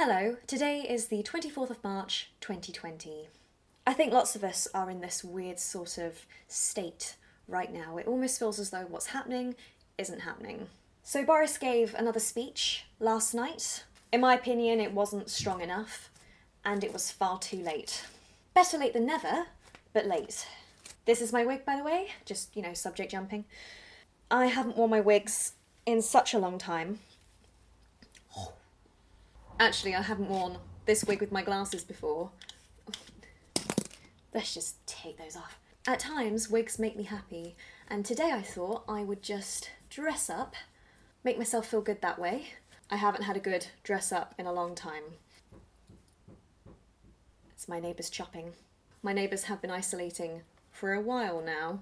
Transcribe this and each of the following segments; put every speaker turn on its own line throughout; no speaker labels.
Hello, today is the 24th of March 2020. I think lots of us are in this weird sort of state right now. It almost feels as though what's happening isn't happening. So Boris gave another speech last night. In my opinion, it wasn't strong enough, and it was far too late. Better late than never, but late. This is my wig, by the way, just, subject jumping. I haven't worn my wigs in such a long time. Actually, I haven't worn this wig with my glasses before. Let's just take those off. At times, wigs make me happy, and today I thought I would just dress up, make myself feel good that way. I haven't had a good dress up in a long time. It's my neighbours chopping. My neighbours have been isolating for a while now.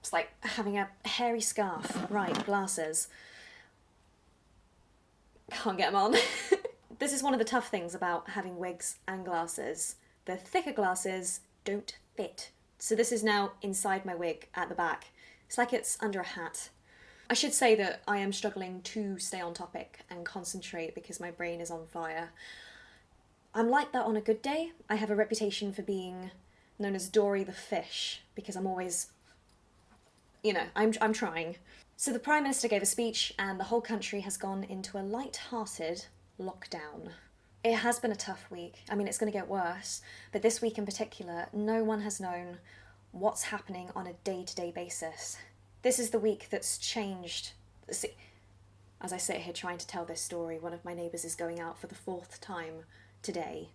It's like having a hairy scarf. Right, glasses. Can't get them on. This is one of the tough things about having wigs and glasses. The thicker glasses don't fit. So this is now inside my wig at the back. It's like it's under a hat. I should say that I am struggling to stay on topic and concentrate because my brain is on fire. I'm like that on a good day. I have a reputation for being known as Dory the fish because I'm always, I'm trying. So the Prime Minister gave a speech and the whole country has gone into a light-hearted lockdown. It has been a tough week. I mean, it's going to get worse, but this week in particular, no one has known what's happening on a day-to-day basis. This is the week that's changed. See, as I sit here trying to tell this story, one of my neighbours is going out for the 4th time today.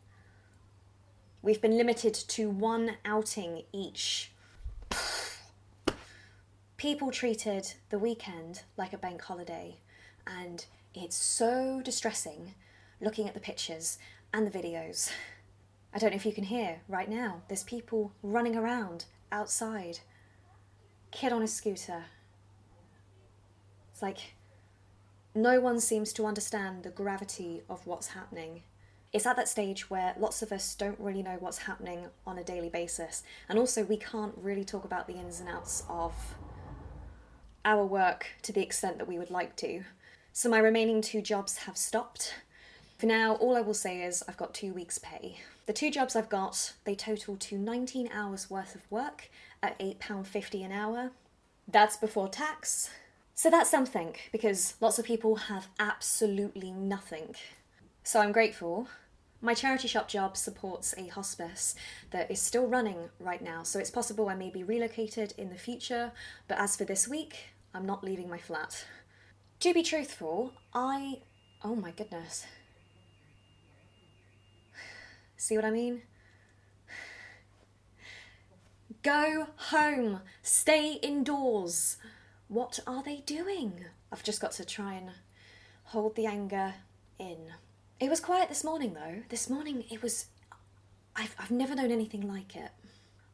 We've been limited to one outing each. People treated the weekend like a bank holiday, and it's so distressing looking at the pictures and the videos. I don't know if you can hear right now, there's people running around outside. Kid on a scooter. It's like no one seems to understand the gravity of what's happening. It's at that stage where lots of us don't really know what's happening on a daily basis, and also we can't really talk about the ins and outs of our work to the extent that we would like to. So my remaining 2 jobs have stopped. For now, all I will say is I've got 2 weeks' pay. The 2 jobs I've got, they total to 19 hours worth of work at £8.50 an hour. That's before tax. So that's something, because lots of people have absolutely nothing. So I'm grateful. My charity shop job supports a hospice that is still running right now, so it's possible I may be relocated in the future, but as for this week, I'm not leaving my flat. To be truthful, oh my goodness. See what I mean? Go home, stay indoors. What are they doing? I've just got to try and hold the anger in. It was quiet this morning though. This morning it was, I've never known anything like it.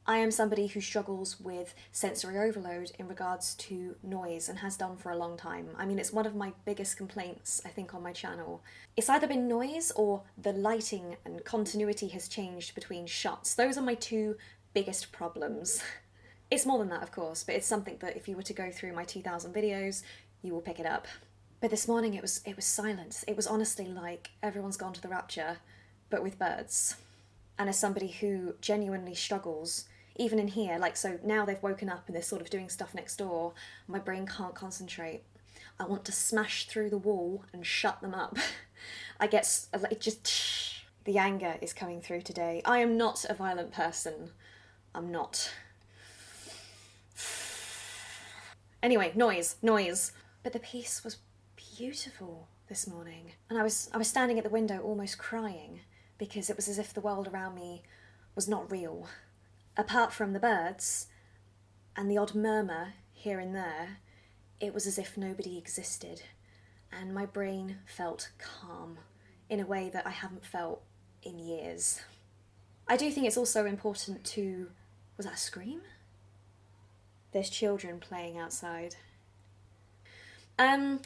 I am somebody who struggles with sensory overload in regards to noise and has done for a long time. I mean, it's one of my biggest complaints, I think, on my channel. It's either been noise or the lighting and continuity has changed between shots. Those are my 2 biggest problems. It's more than that, of course, but it's something that if you were to go through my 2,000 videos, you will pick it up. But this morning it was silence. It was honestly like everyone's gone to the rapture, but with birds. And as somebody who genuinely struggles, even in here, so now they've woken up and they're sort of doing stuff next door, my brain can't concentrate. I want to smash through the wall and shut them up. The anger is coming through today. I am not a violent person. I'm not. Anyway, noise. But the peace was beautiful this morning. And I was standing at the window almost crying because it was as if the world around me was not real. Apart from the birds and the odd murmur here and there, it was as if nobody existed. And my brain felt calm in a way that I haven't felt in years. I do think it's also important to... Was that a scream? There's children playing outside. I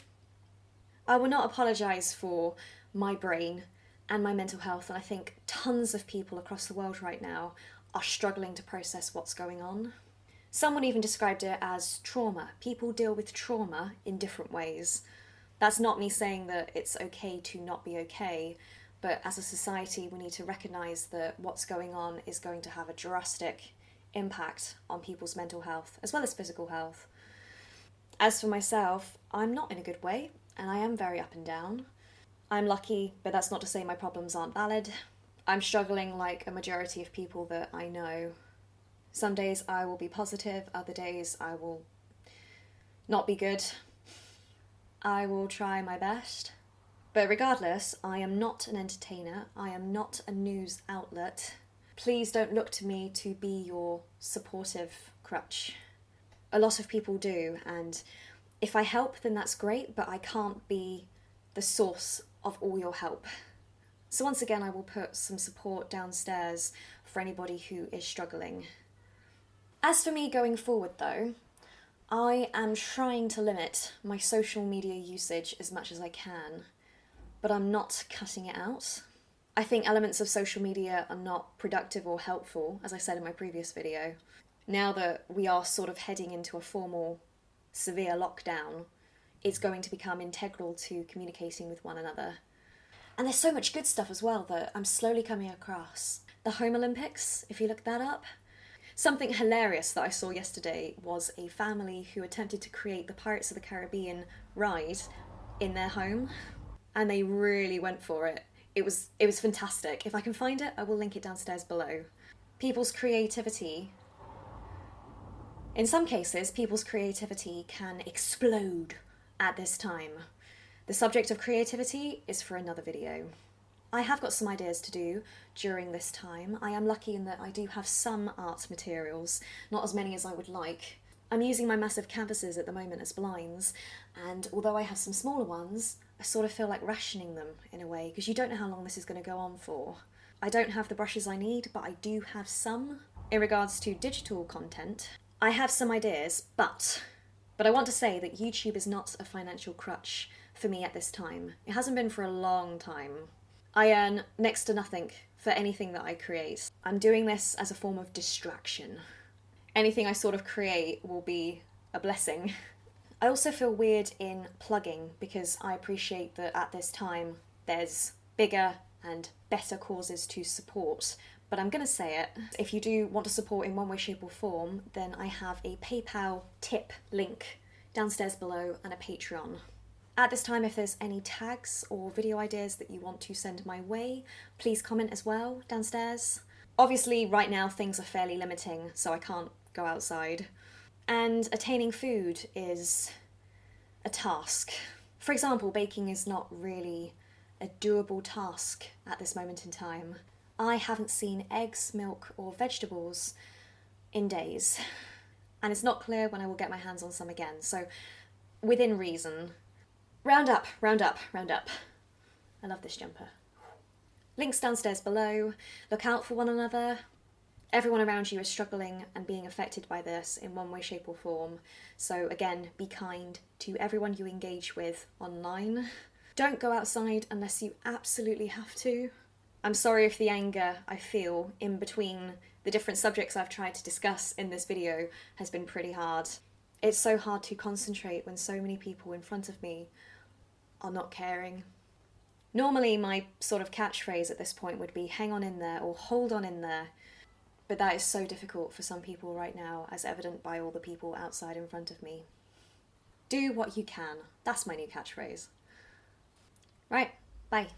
will not apologise for my brain and my mental health, and I think tons of people across the world right now are struggling to process what's going on. Someone even described it as trauma. People deal with trauma in different ways. That's not me saying that it's okay to not be okay, but as a society we need to recognise that what's going on is going to have a drastic impact on people's mental health as well as physical health. As for myself, I'm not in a good way, and I am very up and down. I'm lucky, but that's not to say my problems aren't valid. I'm struggling like a majority of people that I know. Some days I will be positive, other days I will not be good. I will try my best. But regardless, I am not an entertainer, I am not a news outlet. Please don't look to me to be your supportive crutch. A lot of people do, and if I help, then that's great, but I can't be the source of all your help. So once again, I will put some support downstairs for anybody who is struggling. As for me going forward though, I am trying to limit my social media usage as much as I can, but I'm not cutting it out. I think elements of social media are not productive or helpful, as I said in my previous video. Now that we are sort of heading into a formal, severe lockdown, it's going to become integral to communicating with one another. And there's so much good stuff as well that I'm slowly coming across. The Home Olympics, if you look that up. Something hilarious that I saw yesterday was a family who attempted to create the Pirates of the Caribbean ride in their home, and they really went for it. It was fantastic. If I can find it, I will link it downstairs below. People's creativity, in some cases, people's creativity can explode at this time. The subject of creativity is for another video. I have got some ideas to do during this time. I am lucky in that I do have some art materials, not as many as I would like. I'm using my massive canvases at the moment as blinds, and although I have some smaller ones, I sort of feel like rationing them in a way, because you don't know how long this is going to go on for. I don't have the brushes I need, but I do have some. In regards to digital content, I have some ideas, but I want to say that YouTube is not a financial crutch for me at this time. It hasn't been for a long time. I earn next to nothing for anything that I create. I'm doing this as a form of distraction. Anything I sort of create will be a blessing. I also feel weird in plugging because I appreciate that at this time there's bigger and better causes to support. But I'm going to say it. If you do want to support in one way, shape or form, then I have a PayPal tip link downstairs below and a Patreon. At this time, if there's any tags or video ideas that you want to send my way, please comment as well downstairs. Obviously, right now things are fairly limiting, so I can't go outside. And attaining food is a task. For example, baking is not really a doable task at this moment in time. I haven't seen eggs, milk or vegetables in days, and it's not clear when I will get my hands on some again, so within reason. Round up, round up, round up. I love this jumper. Links downstairs below. Look out for one another. Everyone around you is struggling and being affected by this in one way, shape or form. So again, be kind to everyone you engage with online. Don't go outside unless you absolutely have to. I'm sorry if the anger I feel in between the different subjects I've tried to discuss in this video has been pretty hard. It's so hard to concentrate when so many people in front of me are not caring. Normally my sort of catchphrase at this point would be hang on in there or hold on in there, but that is so difficult for some people right now, as evident by all the people outside in front of me. Do what you can. That's my new catchphrase. Right, bye.